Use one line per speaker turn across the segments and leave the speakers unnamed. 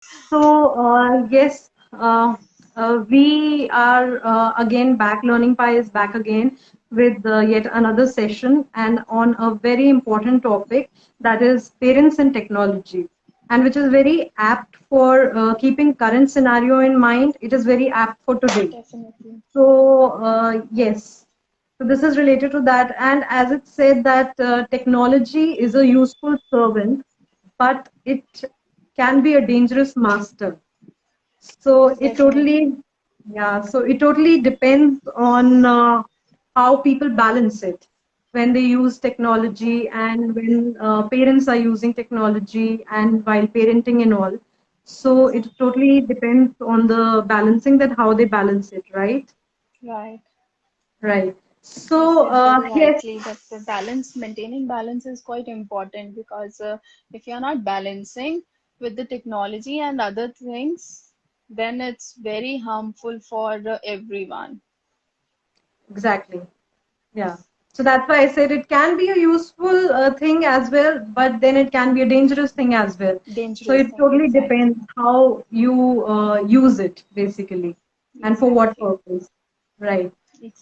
So, yes, we are again back. Learning Pi is back again with yet another session and on a very important topic, that is parents and technology, and which is very apt for keeping current scenario in mind. It is very apt for today.
Definitely.
So, yes. So this is related to that. And as it said that technology is a useful servant, but it can be a dangerous master. So it
Definitely.
totally, yeah, so it totally depends on how people balance it when they use technology and when parents are using technology and while parenting and all. So it totally depends on the balancing, that how they balance it, right?
Right.
Right.
You
So,
said very
yes,
rightly that the balance, maintaining balance is quite important because if you're not balancing with the technology and other things, then it's very harmful for everyone.
exactly. Yeah. So that's why I said it can be a useful thing as well, but then it can be a dangerous thing as well. So
Dangerous
it
thing,
totally
exactly.
depends how you use it, basically, and for what
Exactly.
purpose. Right.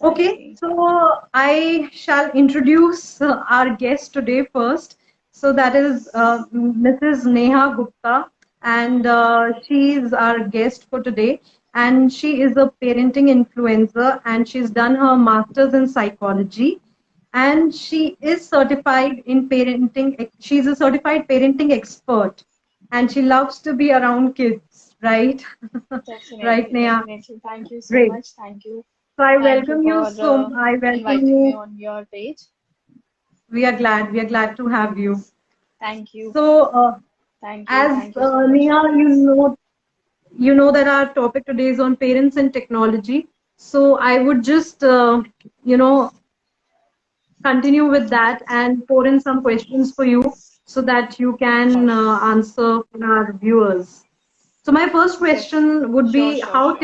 Okay.
Exactly.
So I shall introduce our guest today first. So that is Mrs. Neha Gupta, and she is our guest for today. And she is a parenting influencer, and she's done her master's in psychology, and she is certified in parenting. She's a certified parenting expert, and she loves to be around kids, right? Right,
Definitely,
Neha?
definitely. Thank you so
Great.
much. Thank you.
So I
Thank you
welcome you
for
so I welcome
inviting me
you.
on your page.
We are glad to have you.
Thank you.
So,
Thank you.
as
Thank you so much
Neha,
for this.
you know that our topic today is on parents and technology. So I would just, you know, continue with that and pour in some questions for you so that you can answer for our viewers. So my first
Def
question would
Sure,
be
sure, sure.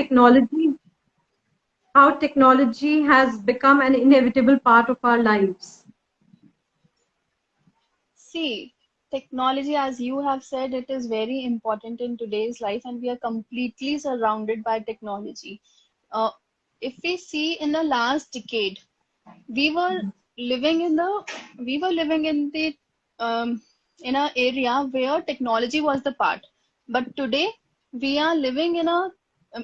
how technology has become an inevitable part of our lives.
See, technology, as you have said, it is very important in today's life, and we are completely surrounded by technology. Uh, if we see in the last decade, we were living in the we were living um, in an area where technology was the part, but today we are living in a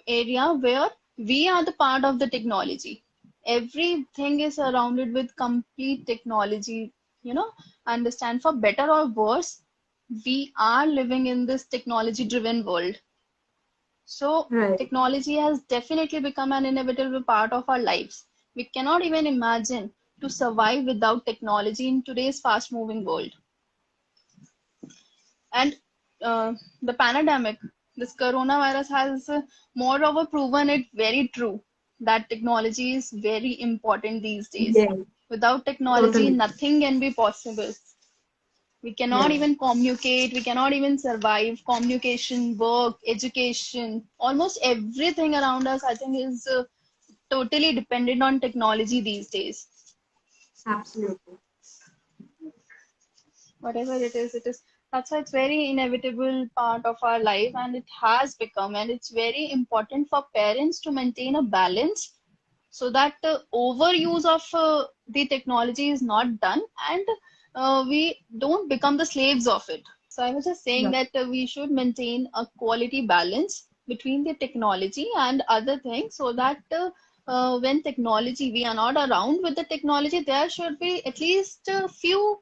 area where we are the part of the technology. Everything is surrounded with complete technology. You know, understand, for better or worse, we are living in this technology driven world. So
Right.
technology has definitely become an inevitable part of our lives. We cannot even imagine to survive without technology in today's fast moving world. And the pandemic, this coronavirus has moreover proven it very true that technology is very important these days.
Yes,
Without technology,
totally.
nothing can be possible. We cannot
Yeah,
even communicate, we cannot even survive. Communication, work, education, almost everything around us, I think, is totally dependent on technology these days.
absolutely.
Whatever it is. That's why it's very inevitable part of our life, and it has become, and it's very important for parents to maintain a balance so that overuse of the technology is not done, and we don't become the slaves of it. So I was just saying
Yeah,
that we should maintain a quality balance between the technology and other things so that when technology, we are not around with the technology, there should be at least a few,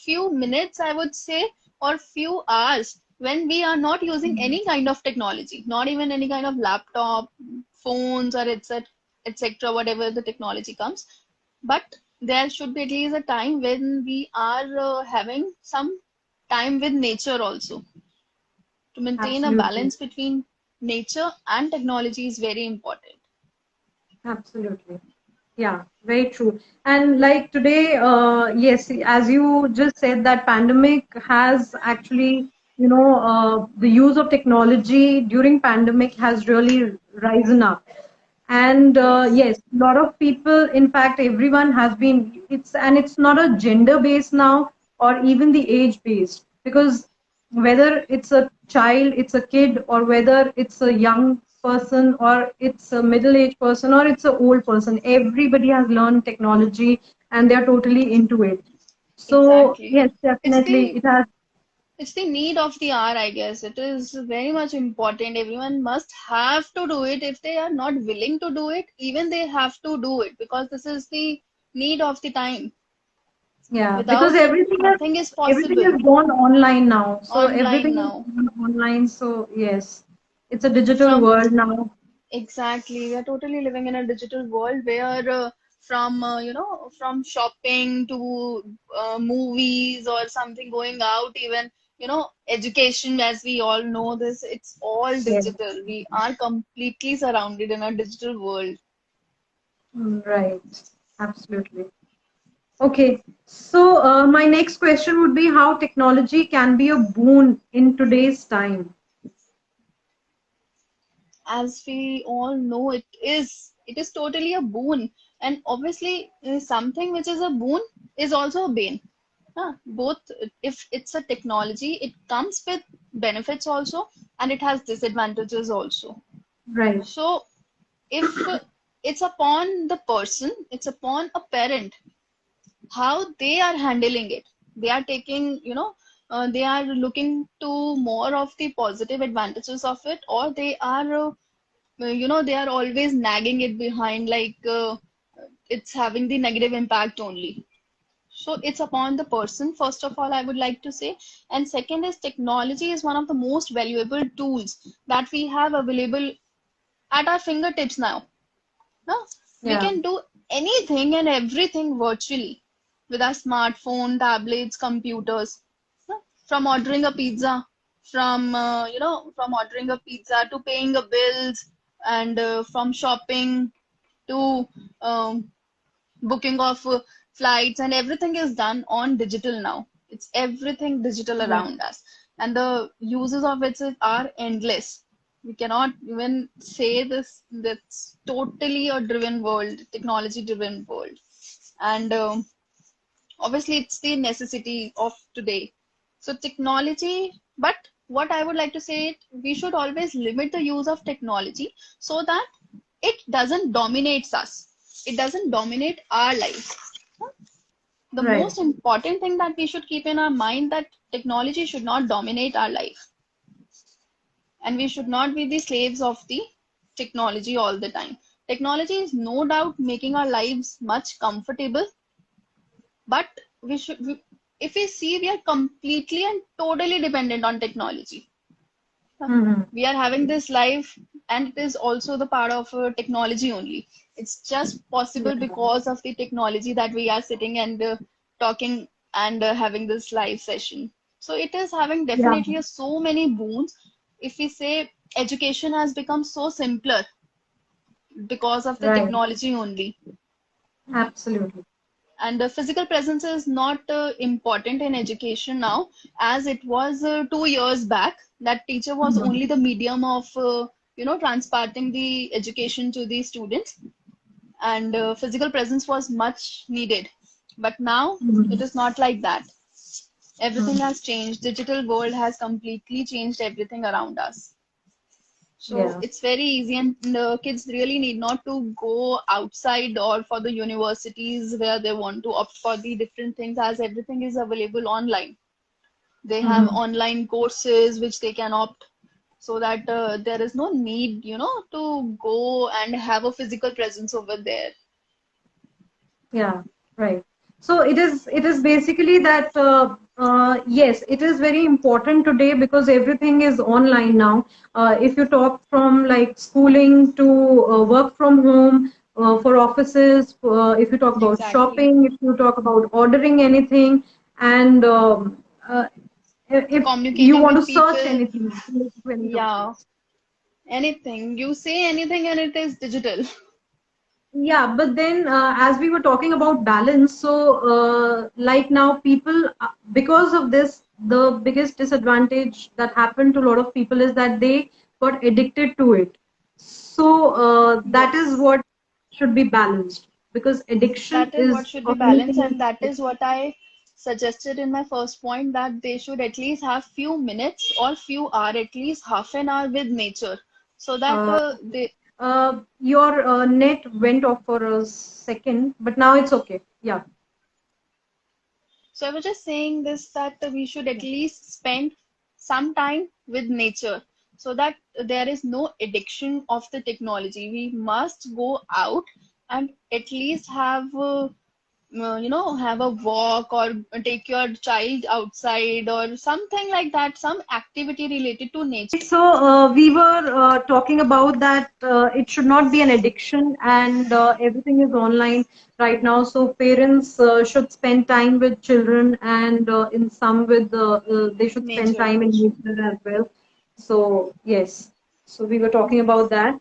few minutes, I would say, or few hours when we are not using any kind of technology, not even any kind of laptop, phones, or etc., whatever the technology comes. But there should be at least a time when we are having some time with nature also. To maintain a
absolutely.
balance between nature and technology is very important.
Absolutely. Yeah, very true. And like today, yes, as you just said, that pandemic has actually, the use of technology during pandemic has really risen up. And
Yes,
yes, a lot of people, in fact, everyone has it's not a gender based now or even the age based, because whether it's a child, it's a kid, or whether it's a young person, or it's a middle-aged person, or it's an old person, everybody has learned technology and they're totally into it. So
Exactly.
yes,
It's
definitely
the
it has.
it's the need of the hour, I guess. It is very much important. Everyone must have to do it. If they are not willing to do it, even they have to do it because this is the need of the time.
Yeah, because
Without it, nothing is
everything
possible.
is gone online now. So
Online
everything is
now.
gone online. So yes, it's a digital
From
world now.
Exactly. We are totally living in a digital world where from from shopping to movies or something going out, even education, as we all know this, it's all
Yes,
digital. We are completely surrounded in a digital world.
right. Absolutely. Okay. So my next question would be how technology can be a boon in today's time.
As we all know, it is totally a boon, and obviously something which is a boon is also a bane. Both, if it's a technology, it comes with benefits also, and it has disadvantages also.
Right.
So if it's upon the person, it's upon a parent how they are handling it. They are taking, they are looking to more of the positive advantages of it, or they are they are always nagging it behind, like it's having the negative impact only. So it's upon the person, first of all, I would like to say. And second is technology is one of the most valuable tools that we have available at our fingertips now. No? We
Yeah.
can do anything and everything virtually with our smartphone, tablets, computers. No? From ordering a pizza, from ordering a pizza to paying the bills, and from shopping to booking of flights, and everything is done on digital now. It's everything digital
Yeah.
around us, and the uses of it are endless. We cannot even say this. That's totally a driven world, technology driven world, and obviously it's the necessity of today. So technology, but what I would like to say, we should always limit the use of technology so that it doesn't dominate us. It doesn't dominate our lives. The
Right.
most important thing that we should keep in our mind, that technology should not dominate our life, and we should not be the slaves of the technology all the time. Technology is no doubt making our lives much comfortable, but if we see, we are completely and totally dependent on technology.
Mm-hmm.
We are having this life, and it is also the part of technology only. It's just possible
Yeah.
because of the technology that we are sitting and talking and having this live session. So it is having
Yeah.
definitely so many boons. If we say education has become so simpler because of the
Right.
technology only,
Absolutely.
and physical presence is not important in education now, as it was 2 years back. That teacher was
Mhm.
only the medium of transporting the education to the students, and physical presence was much needed. But now it
Mhm.
is not like that. Everything
Mhm.
has changed. Digital world has completely changed everything around us. So
Yeah.
it's very easy, and the kids really need not to go outside or for the universities where they want to opt for the different things, as everything is available online. They have
Mhm.
online courses which they can opt, so that there is no need, to go and have a physical presence over there.
Yeah, right. So it is basically that yes, it is very important today because everything is online now. If you talk from like schooling to work from home for offices, if you talk about
Exactly.
shopping, if you talk about ordering anything, and if you
Communicating
want to
with
search
people,
anything related to any topic.
yeah, anything. You say anything and it is digital.
Yeah, but then as we were talking about balance, so like now people, because of this, the biggest disadvantage that happened to a lot of people is that they got addicted to it. So that is
Yes.
what should be balanced because addiction
That is what
is
should be
of
balanced,
anything.
and that is what I suggested in my first point that they should at least have few minutes or few hour, at least half an hour with nature, so that
Uh,
they.
your net went off for a second, but now it's okay. Yeah.
So I was just saying this, that we should at least spend some time with nature so that there is no addiction of the technology. We must go out and at least have have a walk or take your child outside or something like that, some activity related to nature.
So we were talking about that it should not be an addiction, and everything is online right now. So parents should spend time with children, and in some with they should spend
Nature.
time in nature as well. So yes, so we were talking about that,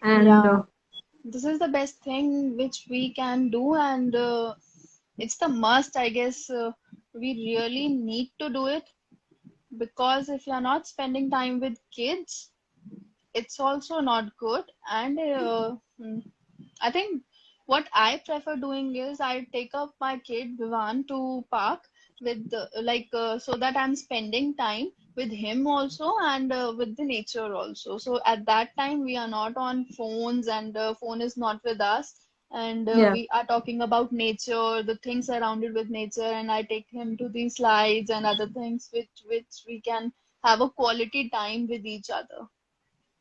and
Yeah, this is the best thing which we can do, and it's the must, I guess. We really need to do it, because if you're not spending time with kids, it's also not good. And I think what I prefer doing is I take up my kid Vivan to park with so that I'm spending time with him also, and with the nature also. So at that time we are not on phones, and phone is not with us, and
yeah,
we are talking about nature, the things surrounded with nature, and I take him to these slides and other things which we can have a quality time with each other.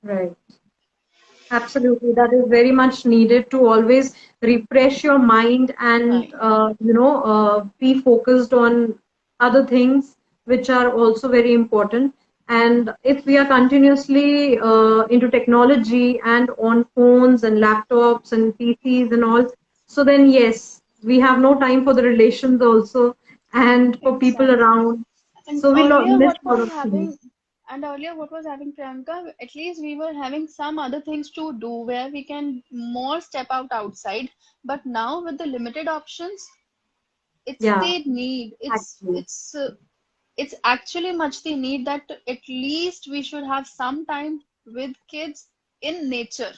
right. Absolutely, that is very much needed to always refresh your mind and
Fine.
be focused on other things which are also very important. And if we are continuously into technology and on phones and laptops and PCs and all, so then yes, we have no time for the relations also and for people
Exactly.
around.
And
So we
earlier,
miss
what
a lot
was
of things.
having, and earlier, what was having Priyanka, at least we were having some other things to do where we can more step out outside. But now with the limited options, it's
Yeah,
the need.
actually.
It's actually much the need that at least we should have some time with kids in nature.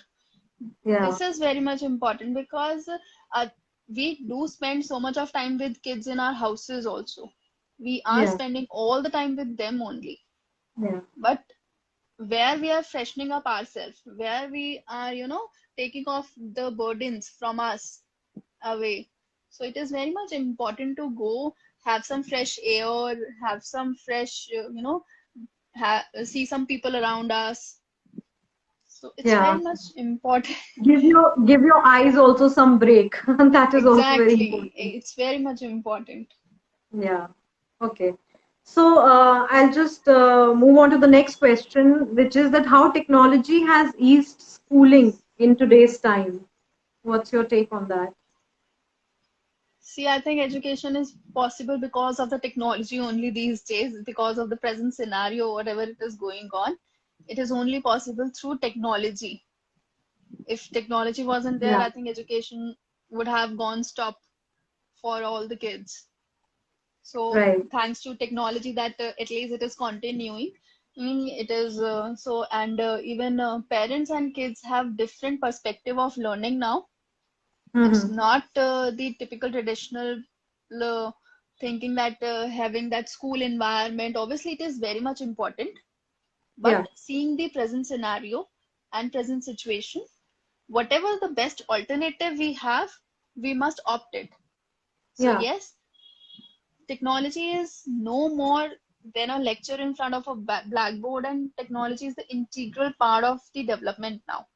Yeah,
This is very much important, because uh, we do spend so much of time with kids in our houses also. We are
yeah,
spending all the time with them only.
yeah,
But where we are freshening up ourselves, where we are, taking off the burdens from us away. So it is very much important to go have some fresh air, have some fresh, see some people around us. So it's
yeah.
very much important.
Give your eyes also some break. That is also very
Exactly.
important.
It's very much important.
Yeah. Okay. So I'll just move on to the next question, which is that how technology has eased schooling in today's time. What's your take on that?
See, I think education is possible because of the technology only these days, because of the present scenario, whatever it is going on. It is only possible through technology. If technology wasn't there,
Yeah.
I think education would have gone stop for all the kids. So
Right.
thanks to technology, that at least it is continuing. It is and even parents and kids have different perspective of learning now. It's
Mm-hmm.
not the typical traditional uh, thinking that having that school environment. Obviously, it is very much important, but
Yeah.
seeing the present scenario and present situation, whatever the best alternative we have, we must opt it. So
Yeah.
yes, technology is no more than a lecture in front of a blackboard, and technology is the integral part of the development now.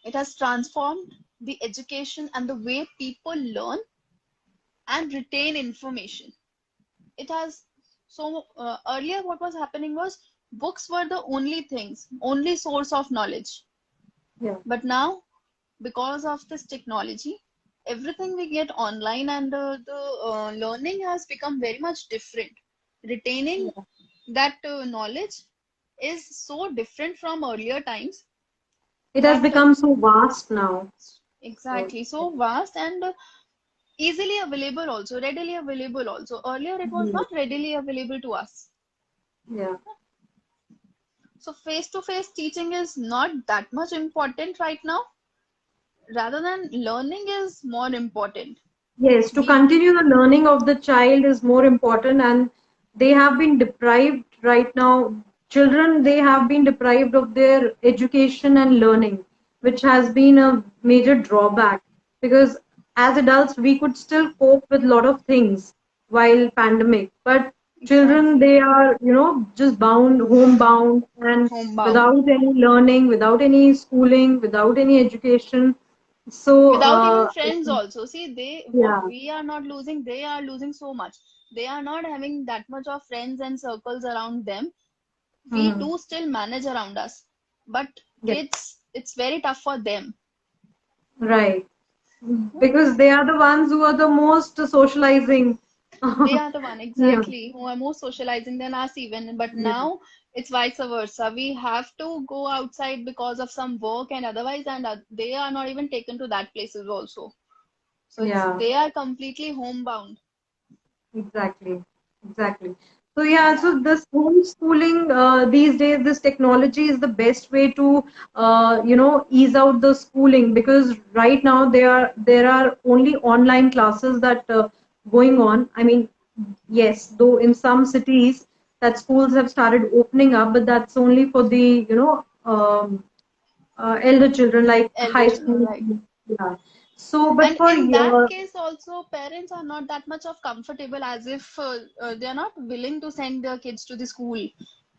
It has transformed the education and the way people learn and retain information. It has earlier what was happening was books were the only things, only source of knowledge.
Yeah.
But now, because of this technology, everything we get online, and the learning has become very much different. Retaining
Yeah.
that knowledge is so different from earlier times,
It has
that
become so vast now. So
exactly, so vast, and easily available also, readily available also. Earlier it was
mhm.
not readily available to us.
Yeah.
So face to face teaching is not that much important right now, rather than learning is more important.
Yes, to
We
continue the learning of the child is more important, and they have been deprived right now. Children, they have been deprived of their education and learning, which has been a major drawback because as adults, we could still cope with a lot of things while pandemic, but children,
exactly
they are, just bound, homebound, and
homebound.
without any learning, without any schooling, without any education. So,
Without even friends also. See, what
yeah.
we are not losing, they are losing so much. They are not having that much of friends and circles around them. We
Mhm.
do still manage around us, but
Yes,
kids, it's very tough for them.
right. Because they are the ones who are the most socializing.
They are the one
Yeah.
exactly who are more socializing than us even, but
Yeah.
now it's vice versa. We have to go outside because of some work and otherwise, and they are not even taken to that places also. So it's
Yeah.
they are completely homebound.
Exactly. Exactly. So yeah,
Yeah.
so this homeschooling these days, this technology is the best way to ease out the schooling because right now there are only online classes that going on. I mean, yes, though in some cities that schools have started opening up, but that's only for the elder children like
Elder
high
children,
school.
right?
Yeah. So, but
And
for
in that
your
case, also parents are not that much of comfortable as if they are not willing to send their kids to the school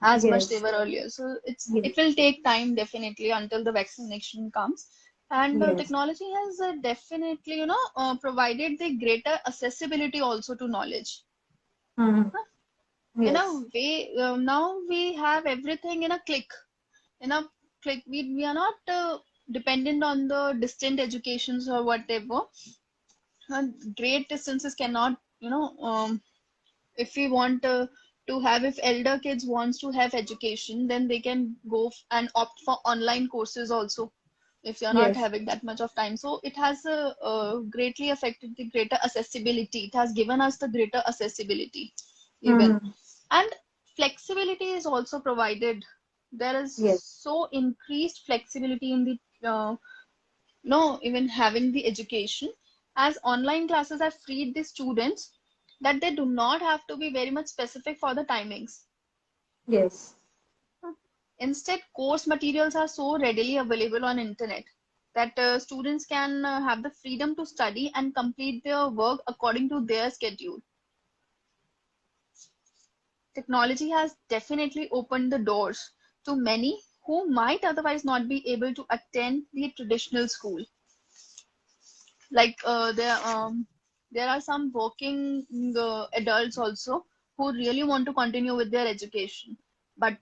as much they
yes,
were earlier. So
yes,
it will take time definitely until the vaccination comes. And
yes,
technology has definitely, provided the greater accessibility also to knowledge.
mhm,
In a
yes,
way, now we have everything in a click. In a click, we are not dependent on the distant educations or whatever. Great distances cannot, if we want to have, if elder kids wants to have education, then they can go and opt for online courses also if you're not
yes,
having that much of time. So it has greatly affected the greater accessibility. It has given us the greater accessibility even.
mhm,
And flexibility is also provided. There is
yes,
so increased flexibility in the no even having the education, as online classes have freed the students that they do not have to be very much specific for the timings.
yes,
Instead, course materials are so readily available on internet that students can have the freedom to study and complete their work according to their schedule. Technology has definitely opened the doors to many who might otherwise not be able to attend the traditional school. Like there are some working adults also who really want to continue with their education, but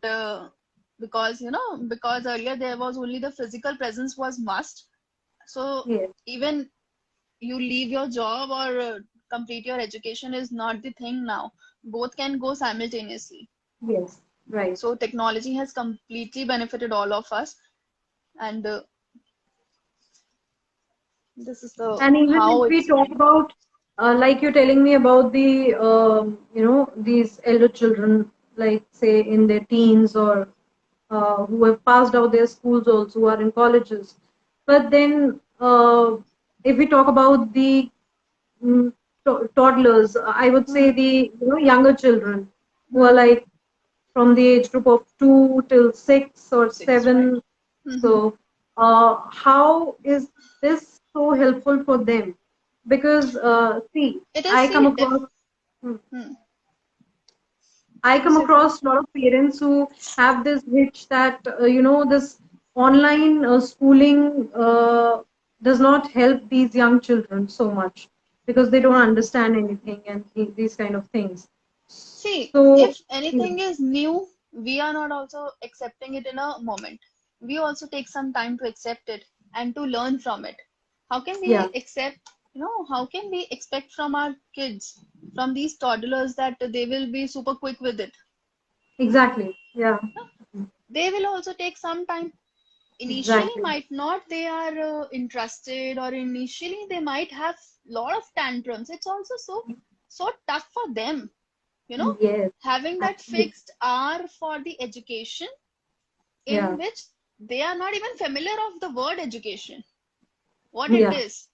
because because earlier there was only the physical presence was must, so
yes,
even you leave your job or complete your education is not the thing now. Both can go simultaneously.
yes, right.
So technology has completely benefited all of us, and this is the
And even if
how
we
it's
talk
been.
about, like you're telling me about the, these elder children, like say in their teens or who have passed out their schools also, who are in colleges. But then, if we talk about the mm, toddlers, I would say
Hmm.
the younger children who are
Hmm.
like from the age group of 2 till 6 or
Six, right?
7.
Hmm.
So, how is this so helpful for them? Because, see,
It is,
I come
see,
across, hmm,
hmm.
I come
Say first.
across a lot of parents who have this hitch that, this online schooling does not help these young children so much because they don't understand anything and these kind of things.
See,
So,
if
yeah,
anything is new, we are not also accepting it in a moment. We also take some time to accept it and to learn from it. How can
yeah,
we accept, how can we expect from our kids, from these toddlers, that they will be super quick with it?
exactly. Yeah,
They will also take some time. Initially
exactly.
might not they are interested, or initially they might have lot of tantrums. It's also so tough for them, you know
Yes,
having that
absolutely.
fixed hour for the education, in
Yeah,
which they are not even familiar of the word education, what it
yeah,
is.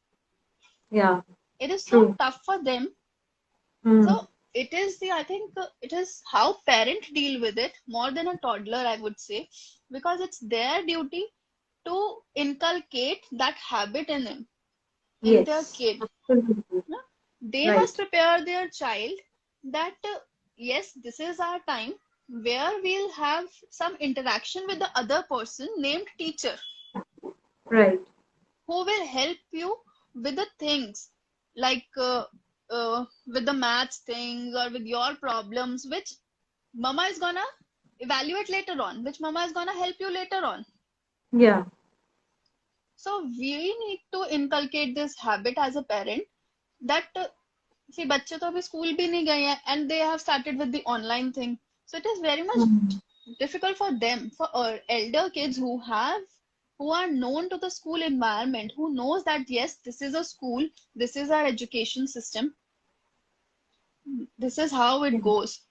yeah.
It is so
True.
tough for them. So it is I think it is how parents deal with it more than a toddler, I would say, because it's their duty to inculcate that habit in them, in their
Yes.
kid.
Absolutely.
No? They must
Right.
prepare their child that yes, this is our time where we'll have some interaction with the other person named teacher,
Right.
who will help you with the things like with the maths things or with your problems, which mama is gonna evaluate later on, which mama is gonna help you later on.
Yeah.
So we need to inculcate this habit as a parent that see बच्चे तो अभी school भी नहीं गए हैं and they have started with the online thing, so it is very much
Mm.
difficult for them, for elder kids who are known to the school environment, who knows that yes, this is a school, this is our education system, this is how it goes.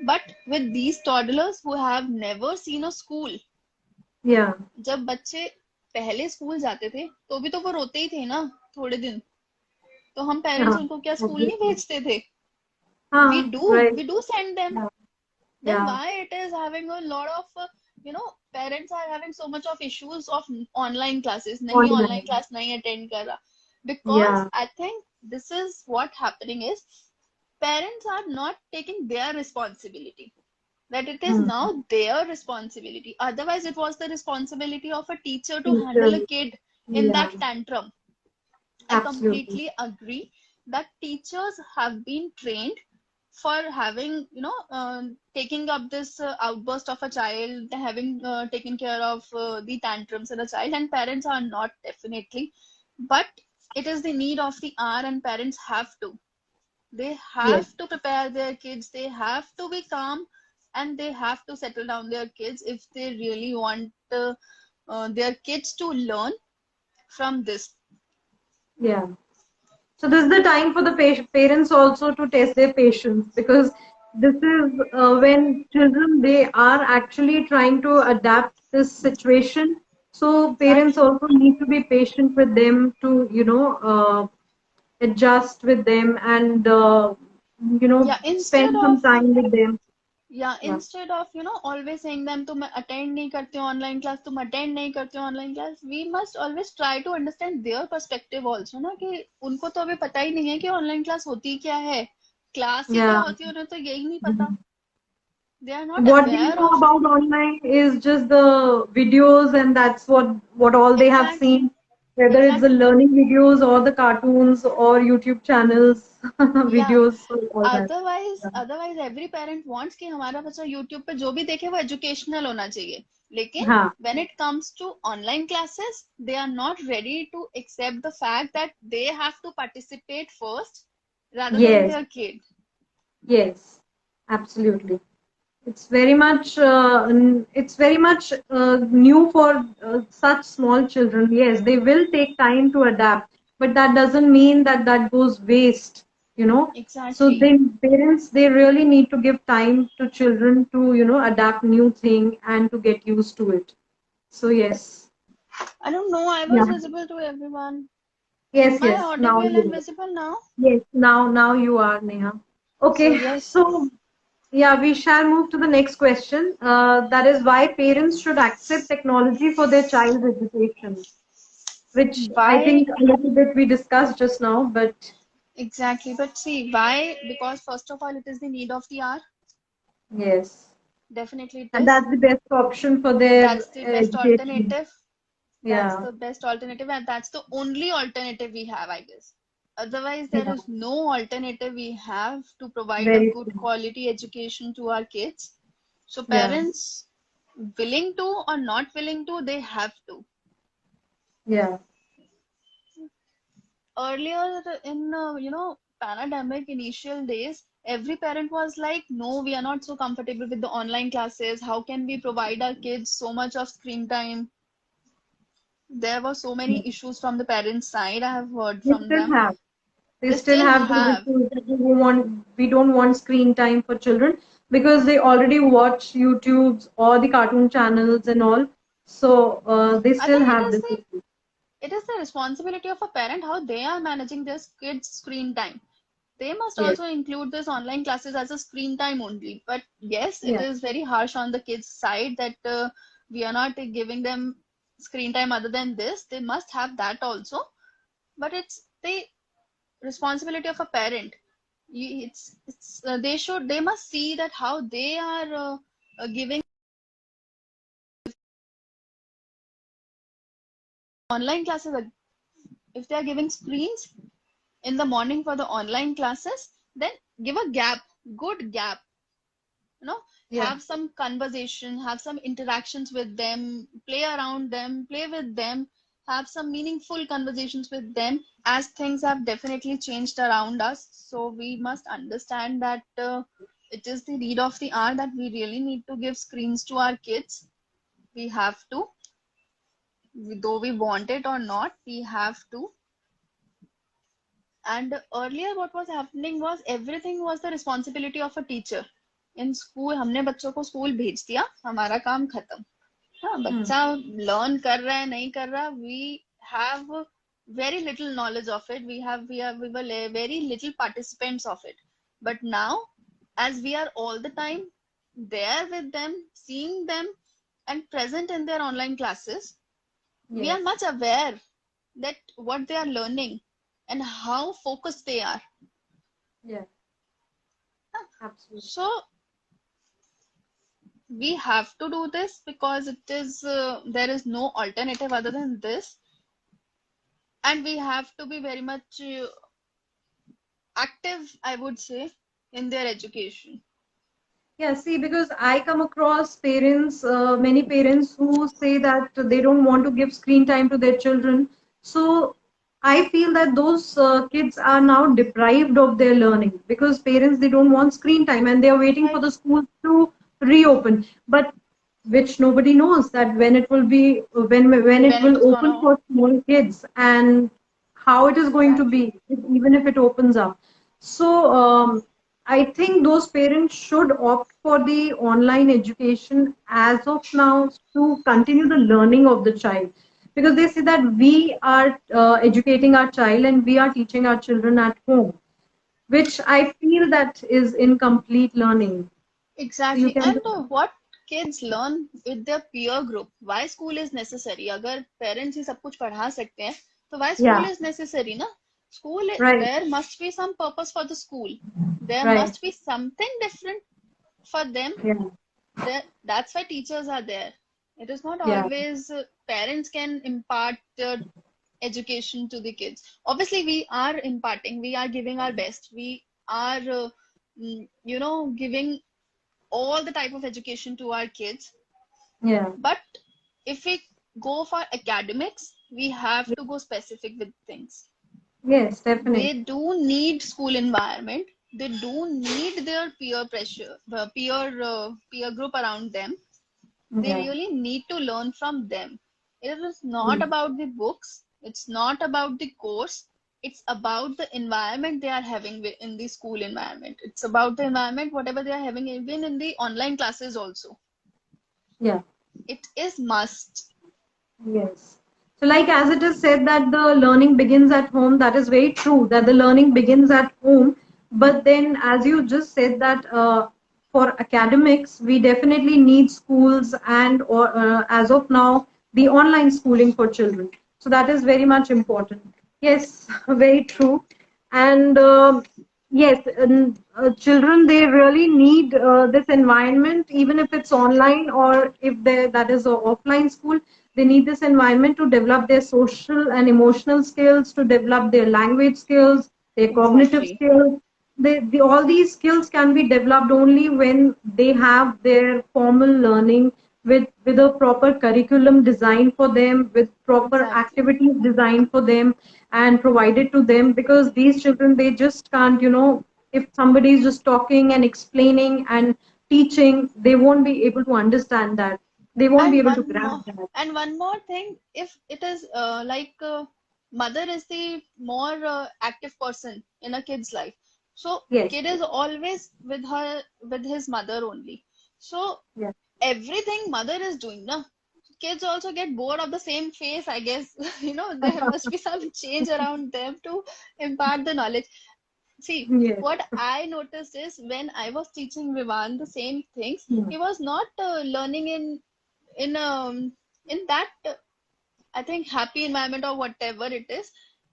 But with these toddlers who have never seen a school,
Yeah.
जब बच्चे पहले school जाते थे तो भी तो वो रोते ही थे ना थोड़े दिन, तो हम पेरेंट्स
Yeah.
उनको क्या स्कूल नहीं
Obviously.
भेजते थे? we
Ah,
do
right.
we do send them.
Yeah.
Then
Yeah.
why it is having a lot of parents are having so much of issues of online classes, nahi online
Online.
class nahi attend kar raha, because
Yeah.
I think this is what happening is parents are not taking their responsibility, that it is now
Mm.
their responsibility. Otherwise it was the responsibility of a teacher to handle a
Teacher.
kid in
Yeah.
that tantrum. I
Absolutely.
completely agree that teachers have been trained for having, taking up this outburst of a child, having taken care of the tantrums in a child, and parents are not, definitely. But it is the need of the hour, and parents have to. They
Yes.
have to prepare their kids, they have to be calm, and they have to settle down their kids if they really want their kids to learn from this.
Yeah. So this is the time for the parents also to test their patience, because this is when children, they are actually trying to adapt this situation. So parents
Exactly.
also need to be patient with them to adjust with them and
Yeah, instead
spend
of
some time with them.
Yeah,
Yeah.
instead of always saying them तुम attend नहीं करते हो online class, तुम attend नहीं करते हो online class, we must always try to understand their perspective also, ना कि उनको तो अभी पता ही नहीं है कि online class होती क्या है, class ही क्या
Yeah.
होती है उन्हें तो यही नहीं पता, they are not
What they
aware
know
of.
about online is just the videos, and that's what all they have
Exactly,
seen, whether it's the
exactly.
learning videos or the cartoons or YouTube channels
Yeah,
videos, so all that. Yeah.
otherwise every parent wants कि हमारा बच्चा YouTube पे जो भी देखे वो educational होना चाहिए, लेकिन
Huh.
when it comes to online classes, they are not ready to accept the fact that they have to participate first rather than
Yes,
their kid.
yes, absolutely. It's very much new for such small children. Yes, they will take time to adapt, but that doesn't mean that that goes waste, you know. So
Exactly.
then parents, they really need to give time to children to, adapt new thing and to get used to it. So yes.
I don't know, I was
Yeah.
visible to everyone.
Yes,
Am I
yes. Now
audible and
you are.
visible now?
Yes, now you are, Neha.
So
Okay,
yes.
so yeah, we shall move to the next question. That is why parents should accept technology for their child's education, which I
Why?
think a little bit we discussed just now, but
Exactly. But see, why? Because first of all, it is the need of the hour.
yes,
Definitely it
and
is.
that's the best option for their
That's the best
education.
alternative. That's
Yeah,
the best alternative, and that's the only alternative we have, I guess. Otherwise, there
yeah,
is no alternative we have to provide a
very
good
true.
quality education to our kids. So,
Yeah,
parents, willing to or not willing to, they have to.
yeah,
Earlier in, pandemic initial days, every parent was like, no, we are not so comfortable with the online classes. How can we provide our kids so much of screen time? There were so
yeah.
many issues from the parents' side. I have heard
They
from
still
them.
have. They
They
still
still
have those
have.
issues that we don't want screen time for children because they already watch YouTube's or the cartoon channels and all. So they
I
still
think it
have
is
this
the
issue.
it is the responsibility of a parent how they are managing their kids' screen time. They must
Yes.
also include this online classes as a screen time only. But yes, it
Yeah.
is very harsh on the kids' side that we are not giving them screen time other than this. They must have that also. But it's the responsibility of a parent. They must see that how they are giving online classes. If they are giving screens in the morning for the online classes, then give a gap, good gap, you know,
Yeah.
have some conversation, have some interactions with them, play around them, play with them, have some meaningful conversations with them, as things have definitely changed around us. So we must understand that it is the need of the hour that we really need to give screens to our kids. We have to, though we want it or not, we have to. And earlier what was happening was everything was the responsibility of a teacher. In school हमने बच्चों को school भेज दिया, हमारा काम खत्म. हाँ,
Hmm.
बच्चा learn कर रहा है नहीं कर रहा, we have very little knowledge of it. We were very little participants of it. But now, as we are all the time there with them, seeing them and present in their online classes, we are
Yes.
much aware that what they are learning and how focused they are.
Yeah. Absolutely.
So we have to do this because it is there is no alternative other than this, and we have to be very much active, I would say, in their education.
Yeah, see, because I come across parents, many parents who say that they don't want to give screen time to their children. So I feel that those kids are now deprived of their learning because parents they don't want screen time and they are waiting for
Right.
the schools to reopen. But which nobody knows that when it will be when it
When it
will
is
open
gonna
for small kids and how it is going to
exactly.
be even if it opens up. So I think those parents should opt for the online education as of now to continue the learning of the child because they say that we are educating our child and we are teaching our children at home, which I feel that is incomplete learning. So you
Exactly.
can,
And what kids learn with their peer group. Why school is necessary? अगर parents ही सब कुछ पढ़ा सकते हैं, तो why school
yeah,
is necessary, ना? School,
right,
there must be some purpose for the school. There
right,
must be something different for them.
yeah,
That's why teachers are there. It is not
yeah,
always parents can impart education to the kids. Obviously, we are imparting, we are giving our best, we are, giving all the type of education to our kids.
yeah,
But if we go for academics, we have to go specific with things.
yes, definitely,
They do need school environment. They do need their peer pressure, peer group around them. They
yeah,
really need to learn from them. It is not
mm,
about the books. It's not about the course. It's about the environment they are having in the school environment. It's about the environment, whatever they are having, even in the online classes also.
yeah.
It is must.
Yes. So, like as it is said that the learning begins at home, that is very true that the learning begins at home. But then, as you just said that for academics, we definitely need schools and or as of now, the online schooling for children. So that is very much important. Yes, very true. And yes, children they really need this environment, even if it's online or if that is a offline school. They need this environment to develop their social and emotional skills, to develop their language skills, their cognitive
Exactly.
skills. All these skills can be developed only when they have their formal learning with a proper curriculum designed for them, with proper
Exactly.
activities designed for them and provided to them. Because these children, they just can't, if somebody is just talking and explaining and teaching, they won't be able to understand that. They won't be
And
able to
one
grasp
more,
that.
and one more thing, if it is mother is the more active person in a kid's life, so
Yes.
kid is always with his mother only. So
Yes.
everything mother is doing, na? kids also get bored of the same face, I guess. There must be some change around them to impart the knowledge. See,
Yes.
what I noticed is when I was teaching Vivan the same things,
Hmm.
he was not learning in that I think happy environment or whatever it is.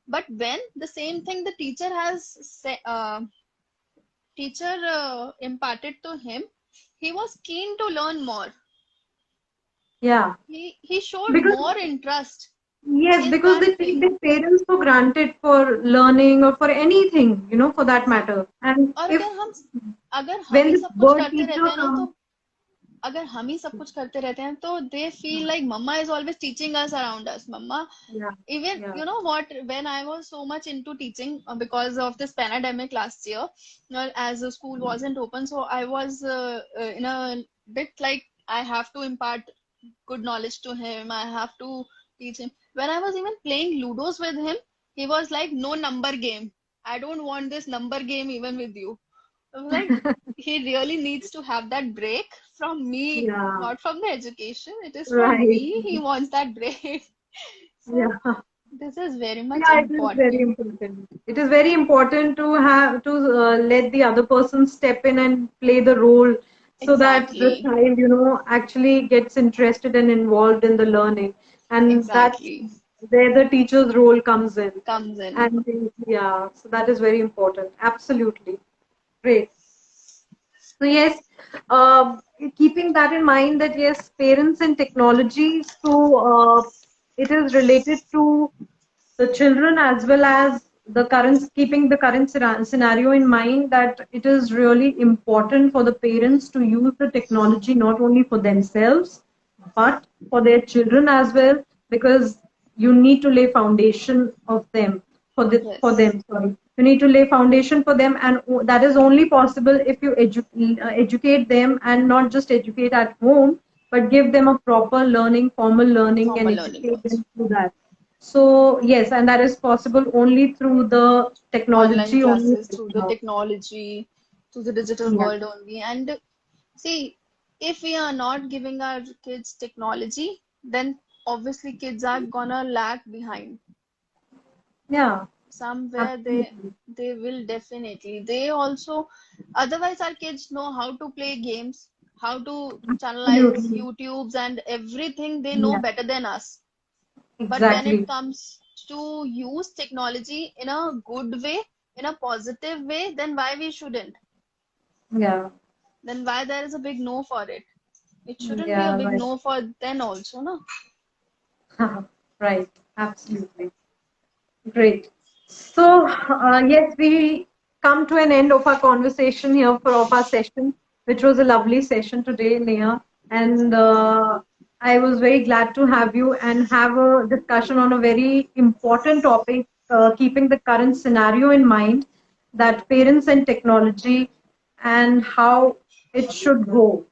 But when the same thing the teacher imparted to him, he was keen to learn more.
Yeah.
He showed
Because
more interest
yes,
in
because
that
they take
thing.
their parents for granted for learning or for anything, for that
हाँ,
matter. And
और
if
अगर हम
when
he
the
सब कुछ
word
करते रहते
teacher
हैं ना, तो
comes,
अगर हम ही सब कुछ करते रहते हैं तो they feel like mama is always teaching us around us. Mama,
yeah,
even
yeah,
you know what, when I was so much into teaching because of this pandemic last year, as the school wasn't open, so I was in a bit like I have to impart good knowledge to him. I have to teach him. When I was even playing Ludos with him, he was like, no number game. I don't want this number game even with you. I was like, he really needs to have that break from me,
yeah,
not from the education. It is from
right,
me. He wants that break. So
yeah.
this is very much
Yeah, it is very
important.
important. It is very important to have to let the other person step in and play the role so that the
Exactly.
child, actually gets interested and involved in the learning. And that's
Exactly.
where the teacher's role comes in.
Comes in.
And yeah, so that is very important. Absolutely. Great. So yes, uh, keeping that in mind that yes, parents and technology, so it is related to the children as well as the current, keeping the current scenario in mind that it is really important for the parents to use the technology not only for themselves but for their children as well, because you need to lay foundation of them for
Yes.
them, sorry, you need to lay foundation for them, and that is only possible if you educate them, and not just educate at home but give them a proper learning, formal learning, and
Formal learning
educate
also.
them through that. So yes, and that is possible only through the
Online
technology only.
classes, through the technology, through the digital
Yeah,
world only. And see, if we are not giving our kids technology, then obviously kids are gonna lag behind.
yeah,
Somewhere
absolutely,
they will definitely. They also, otherwise our kids know how to play games, how to channelize
absolutely,
YouTubes and everything they know
yeah,
better than us. But when it
exactly,
comes to use technology in a good way, in a positive way, then why we shouldn't?
yeah,
Then why there is a big no for it? It shouldn't be a
yeah,
big
right,
no for then also, no?
right, absolutely, great. So yes, we come to an end of our conversation here for of our session, which was a lovely session today, Neha, and I was very glad to have you and have a discussion on a very important topic, keeping the current scenario in mind, that parents and technology and how it should go.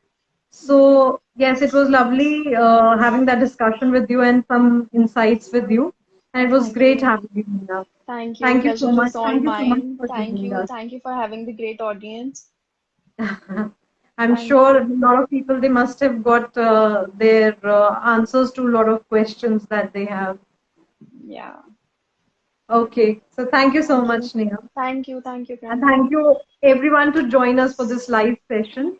So, yes, it was lovely having that discussion with you and some insights with you. And it was
Thank
great
you.
having you, Meena.
Thank you.
Thank you so
Pleasure
much.
is all
Thank you so much
mine.
for
Thank
joining
you.
us.
Thank you for having the great audience.
I'm
Thank
sure a
you.
lot of people, they must have got their answers to a lot of questions that they have.
Yeah.
Okay, so thank you so
Thank you.
much, Neha.
Thank you. Thank you,
And
Priyanka.
thank you everyone to join us for this live session.